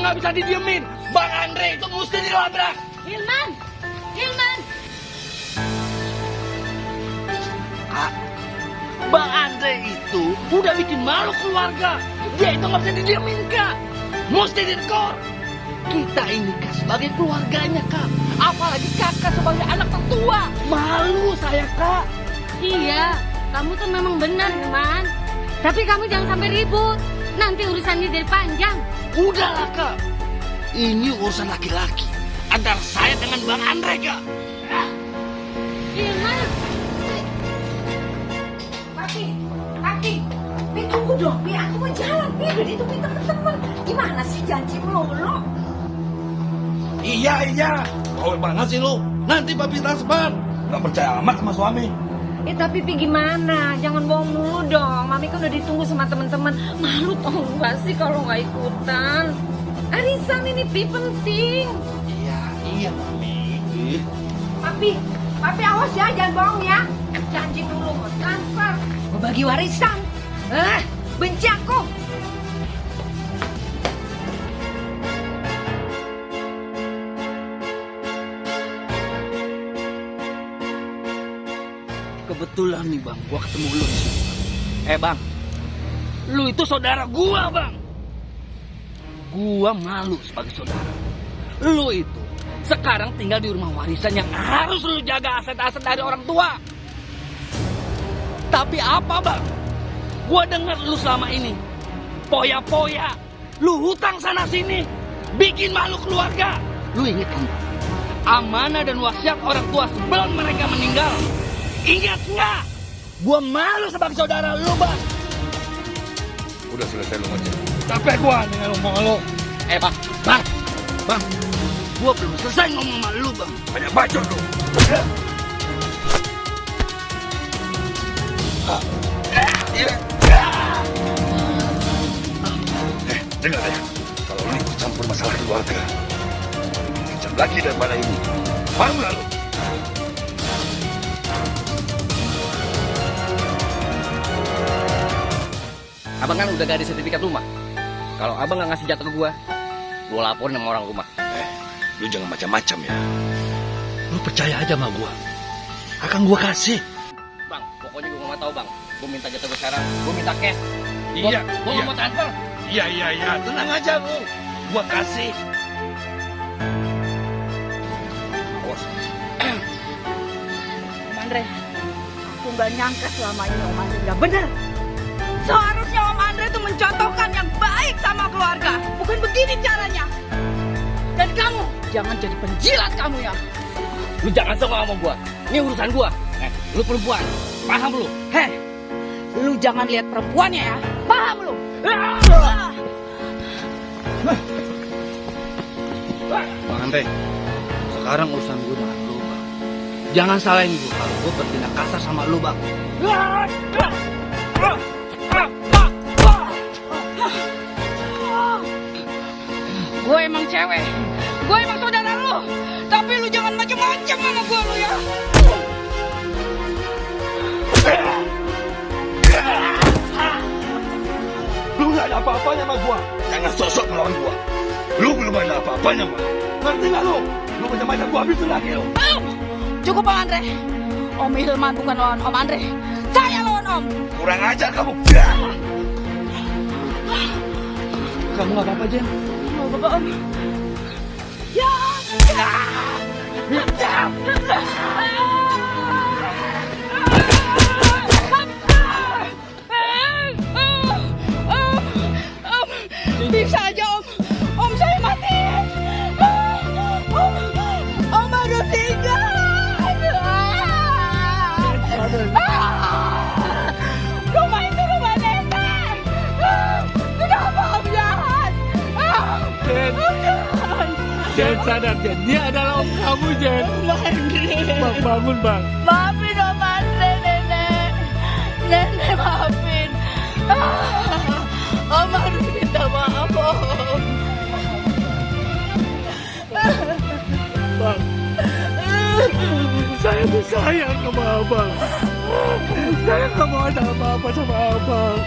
nggak bisa didiemin. Bang Andre itu mesti dilabrak. Hilman! Hilman! Kak, Bang Andre itu udah bikin malu keluarga. Dia itu nggak bisa didiemin, Kak. Mesti ditegur. Kita ini Kak sebagai keluarganya, Kak. Apalagi kakak sebagai anak tertua. Malu saya, Kak. Iya, kamu tuh memang benar, Hilman. Tapi kamu jangan sampai ribut. Nanti urusannya jadi panjang. Udahlah, Kak. Ini urusan laki-laki. Antara saya dengan Bang Andre, Kak. Hilman! Papi, tunggu dong, Pi. Aku mau jalan, Pi. Udah ditungguin temen-temen. Gimana sih janji melulu? Iya. Oh, mana sih lu? Nanti papi transfer. Nggak percaya amat sama suami. Tapi Pi gimana? Jangan bohong mulu dong. Mami kan udah ditunggu sama teman-teman. Malu tau gak sih kalau nggak ikutan? Arisan ini Pi penting. Iya, Mami. Papi awas ya, jangan bohong ya. Janji dulu mau transfer, mau bagi warisan. Benci aku. Kebetulan nih Bang, gua ketemu lu di sini. Bang, lu itu saudara gua Bang. Gua malu sebagai saudara. Lu itu sekarang tinggal di rumah warisan yang harus lu jaga aset-aset dari orang tua. Tapi apa Bang? Gua dengar lu selama ini poya-poya, lu hutang sana sini, bikin malu keluarga. Lu inget kan? Amanah dan wasiat orang tua sebelum mereka meninggal. Ingat nggak? Gua malu sebagai saudara lu, Bang. Udah selesai lu ngecek. Capek gua dengan ngomong lu. Bang. Gua belum selesai ngomong sama lu, Bang. Banyak bacot lu. Dengar ya. Kalau lu ikut campur masalah keluarga, kejam lagi daripada ini. Paham nggak lu? Abang kan udah gak ada sertifikat rumah. Kalau abang gak ngasih jatah ke gua laporin sama orang rumah. Lu jangan macam-macam ya. Lu percaya aja sama gua. Akan gua kasih. Bang, pokoknya gua gak mau tahu bang. Gua minta jatah gua sekarang. Gua minta cash. Iya. Gua gak mau transfer. Iya. Tenang aja lu. Gua kasih. Awas. Om Andre, aku nggak nyangka selama ini Om Andre nggak benar. Seharusnya Om Andre itu mencontohkan yang baik sama keluarga. Bukan begini caranya. Dan kamu, jangan jadi penjilat kamu ya. Lu jangan sok ngomong gua. Ini urusan gua. Lu perempuan. Paham lu? Lu jangan lihat perempuannya ya. Paham lu? Bang Andre, sekarang urusan gua dengan lu, Bang. Jangan salahin gua kalau gua bertindak kasar sama lu, Bang. Gue emang cewek. Gue emang saudara lu. Tapi lu jangan macem-macem sama gue lu ya. Lu gak ada apa-apanya sama gua. Jangan sosok melawan gua. Lu belum ada apa-apanya, Bang. Ngerti gak lu? Lu macam-macam gua habisin lagi lu. Cukup Bang Andre. Om Hilman bukan lawan Om Andre. Saya lawan Om. Kurang ajar kamu. Kamu gak apa-apa, Jen? Mau bapak Om. Ya. Bisa aja Om. Om saya mati. Om baru tinggal. Rumah itu rumah nenek. Kenapa Om jahat? Om jahat. Jen, sadar, Jen. Dia adalah om kamu, Jen. Bang, bangun, Bang. Maafin Om Andre, Nenek. Nenek maafin. Om harus minta maaf, Om. Bang, saya tuh sayang sama abang. Saya gak mau ada apa-apa sama abang.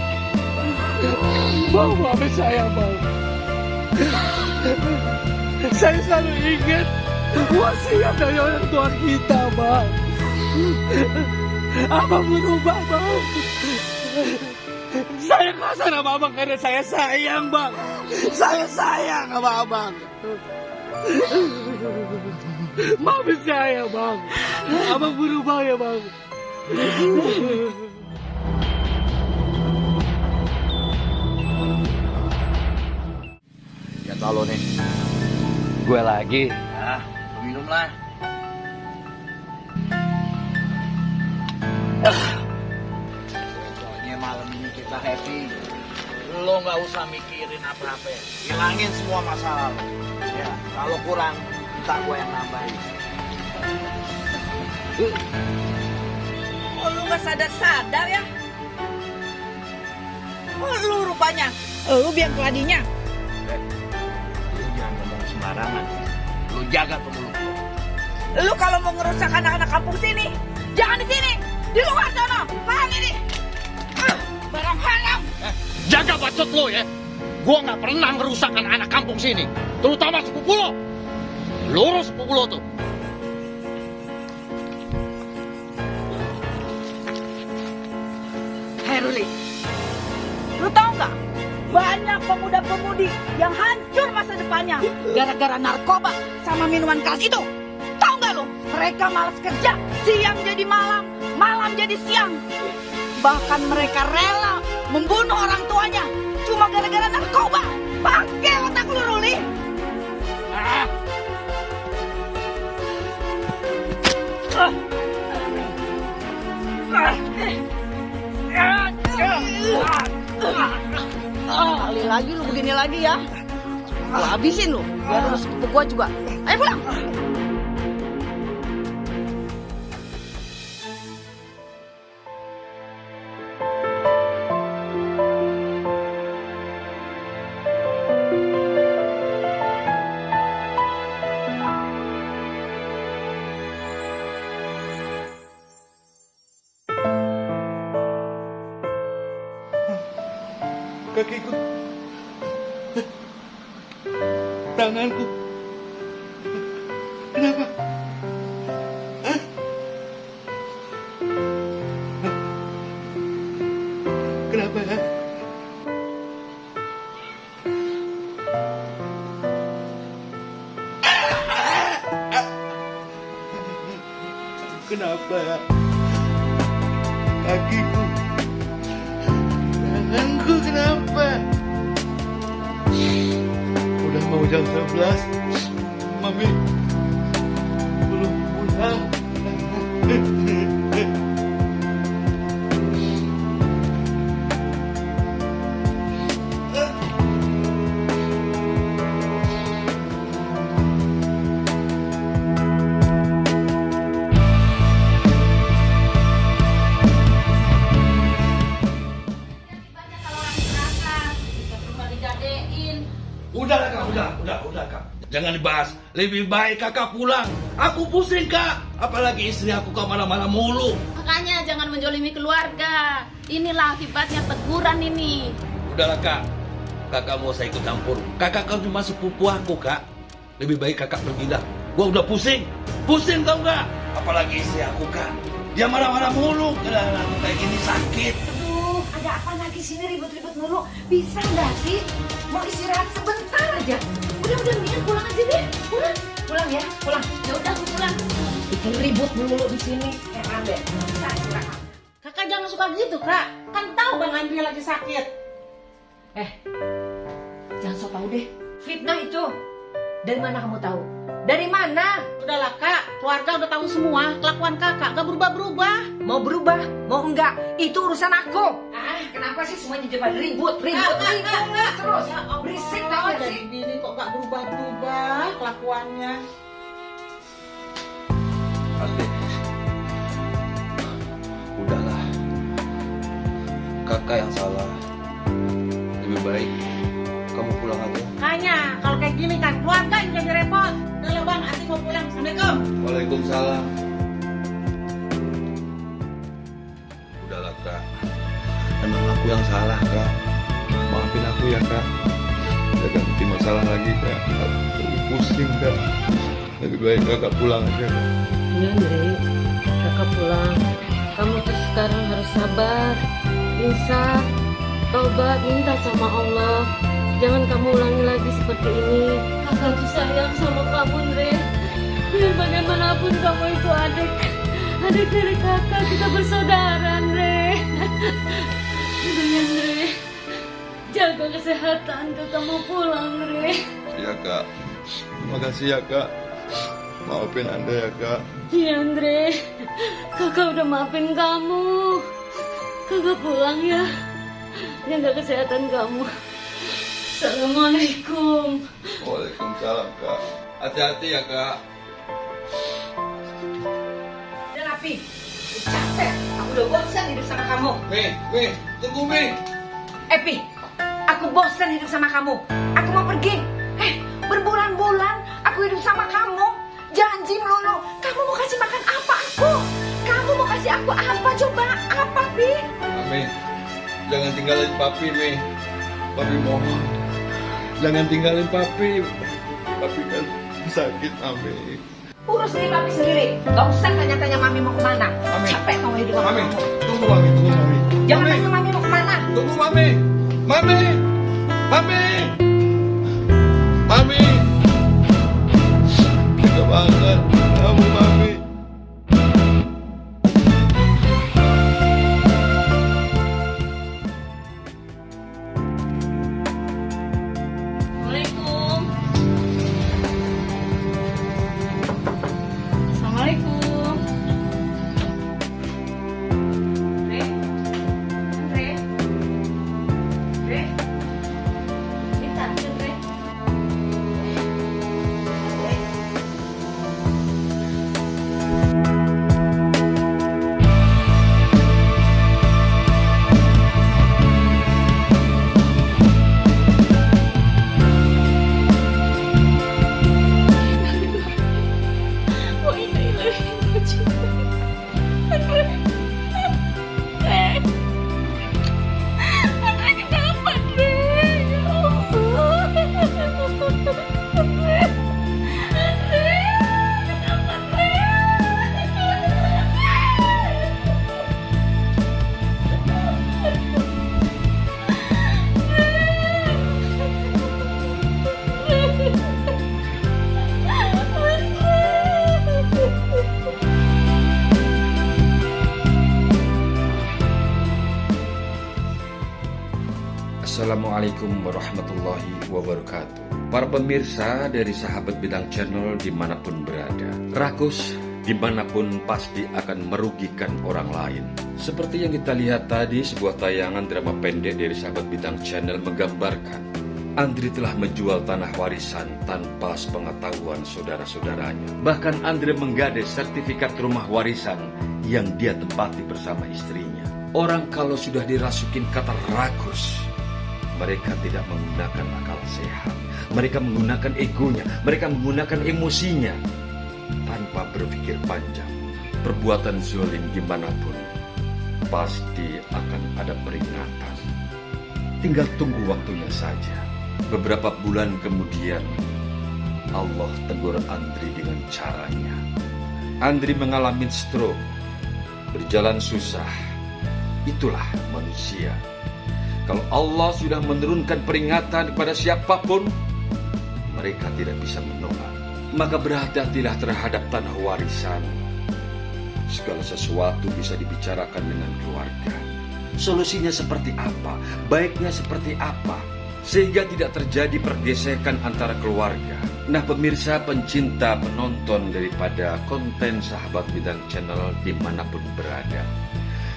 Bang, maafin saya, Bang. Saya selalu ingat wasiat dari orang tua kita, Bang. Abang berubah, Bang. Saya kasar sama Abang karena saya sayang, Bang. Saya sayang sama Abang. Maafin saya, Bang. Abang berubah ya, Bang. Ya tau lo nih. Gue lagi. Nah, minum lah. Pokoknya malam ini kita happy. Lo nggak usah mikirin apa-apa ya. Hilangin semua masalah lo. Ya, kalau kurang, ntar gue yang nambahin. Oh, lu nggak sadar-sadar ya? Oh, lu rupanya. Lu biang keladinya. Lu jangan ngomong sembarangan. Lu jaga tuh mulut lo. Lu kalau mau ngerusak anak-anak kampung sini, jangan di sini. Di luar sana. Paham ini? Barang haram. Jaga bacot lo ya. Gue nggak pernah ngerusak anak kampung sini. Terutama sepupu lo. Lurus sepupu lo tuh. Hei Ruli, lu tahu nggak? Banyak pemuda-pemudi yang hancur masa depannya gara-gara narkoba sama minuman keras itu. Tahu nggak lu? Mereka malas kerja, siang jadi malam, malam jadi siang. Bahkan mereka rela membunuh orang tuanya cuma gara-gara narkoba. Bangke otak lu, Ruli. Kali lagi lu begini lagi ya. Lu habisin lu. Biar lu sepupu gua juga. Ayo pulang. Kakiku, tanganku, kenapa? Hah? Kenapa ya? Kenapa ya? Kakiku, tanganku kenapa? Udah mau jam 11, Mami belum pulang. Udah kak. Jangan dibahas. Lebih baik kakak pulang. Aku pusing kak. Apalagi istri aku kemana-mana mulu. Makanya jangan menjolimi keluarga. Inilah akibatnya teguran ini. Udahlah kak. Kakak mau saya ikut campur. Kakak kan cuma sepupu aku kak. Lebih baik kakak pergi dah. Gua udah pusing. Pusing tau gak? Apalagi istri aku kak. Dia marah-marah mulu. Keadaan aku kayak gini sakit. Aduh, ada apa lagi sini ribut-ribut mulu? Bisa nggak sih? Mau istirahat sebentar aja. Udah, Mian pulang aja deh. Pulang ya, pulang. Ya udah aku pulang. Bikin ribut mulu di sini. Heran deh. Bisa istirahat. Kakak jangan suka gitu, Kak. Kan tahu Bang Andri lagi sakit. Jangan sok tahu deh. Fitnah itu. Dari mana kamu tahu? Dari mana? Udahlah, Kak. Keluarga udah tahu semua kelakuan Kakak. Gak berubah-berubah. Mau berubah, mau enggak? Itu urusan aku. Kenapa sih semuanya jadi pada ribut terus? Ya Allah, Berisik tau gak dari sih? diri kok gak berubah-berubah kelakuannya. Adik, udahlah. Kakak yang salah. Lebih baik kamu pulang aja. Makanya kalau kayak gini kan keluarga yang jadi repot. Udah Bang, Ati mau pulang. Assalamualaikum. Waalaikumsalam. Udahlah kak. Emang aku yang salah kak. Maafin aku ya kak. Jangan bikin masalah lagi kak. pusing Kak. Lebih baik Kakak pulang aja Kak. Iya, Andre. Kakak pulang. Kamu tuh sekarang harus sabar. Insaf. Tobat, minta sama Allah. Jangan kamu ulangi lagi seperti ini. Kakak tuh sayang sama kamu, Andre. Biar bagaimanapun kamu itu adik dari kakak. Kita bersaudara, Andre. Udah, Andre. Jaga kesehatan. Kakak mau pulang, Andre. Iya Kak. Terima kasih ya Kak. Maafin Anda ya Kak. Iya, Andre. Kakak udah maafin kamu. Kakak pulang ya. Jaga kesehatan kamu. Assalamualaikum. Waalaikumsalam Kak. Hati-hati ya Kak. Dan Api, capek. Aku udah bosan hidup sama kamu. Mi, tunggu Mi. Epi, aku bosan hidup sama kamu. Aku mau pergi. Berbulan-bulan aku hidup sama kamu. Janji melulu. Kamu mau kasih makan apa aku? Kamu mau kasih aku apa? Coba apa, Pi? Mi, jangan tinggalin Papi Mi. Papi mohon. Jangan tinggalin Papi. Papi kan sakit Mami. Urus diri Papi sendiri. Gak usah tanya-tanya Mami mau kemana. Mami. Capek kamu hidup sama Mami, kamu. tunggu Mami. Jangan Mami, tanya Mami mau kemana. tunggu Mami. Mami. Tega banget kamu Mami. Assalamualaikum. Assalamualaikum. Andre? Andre? Andre? Minta, Andre? Oh, ini lagi lucu. Andre? Andre kenapa, Andre? Ya Allah. Andre? Kenapa, Andre? Assalamualaikum warahmatullahi wabarakatuh. Para pemirsa dari Sahabat Bintang Channel dimanapun berada, rakus dimanapun pasti akan merugikan orang lain. Seperti yang kita lihat tadi, sebuah tayangan drama pendek dari Sahabat Bintang Channel menggambarkan Andri telah menjual tanah warisan tanpa sepengetahuan saudara-saudaranya. Bahkan Andri menggades sertifikat rumah warisan yang dia tempati bersama istrinya. Orang kalau sudah dirasukin kata rakus, mereka tidak menggunakan akal sehat. Mereka menggunakan egonya. Mereka menggunakan emosinya tanpa berpikir panjang. Perbuatan zalim dimanapun pasti akan ada peringatan. Tinggal tunggu waktunya saja. Beberapa bulan kemudian Allah tegur Andri dengan caranya. Andri mengalami stroke, berjalan susah. Itulah manusia. Kalau Allah sudah menurunkan peringatan kepada siapapun, mereka tidak bisa menolak. Maka berhati-hatilah terhadap tanah warisan. Segala sesuatu bisa dibicarakan dengan keluarga. Solusinya seperti apa? Baiknya seperti apa? Sehingga tidak terjadi pergesekan antara keluarga. Nah pemirsa, pencinta, penonton daripada konten Sahabat Bintang Channel dimanapun berada,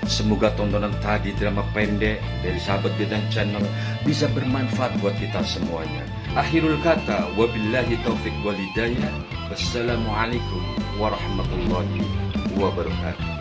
semoga tontonan tadi drama pendek dari Sahabat Bintang Channel bisa bermanfaat buat kita semuanya. Akhirul kata, wabillahi taufiq walhidayah. Wassalamualaikum warahmatullahi wabarakatuh.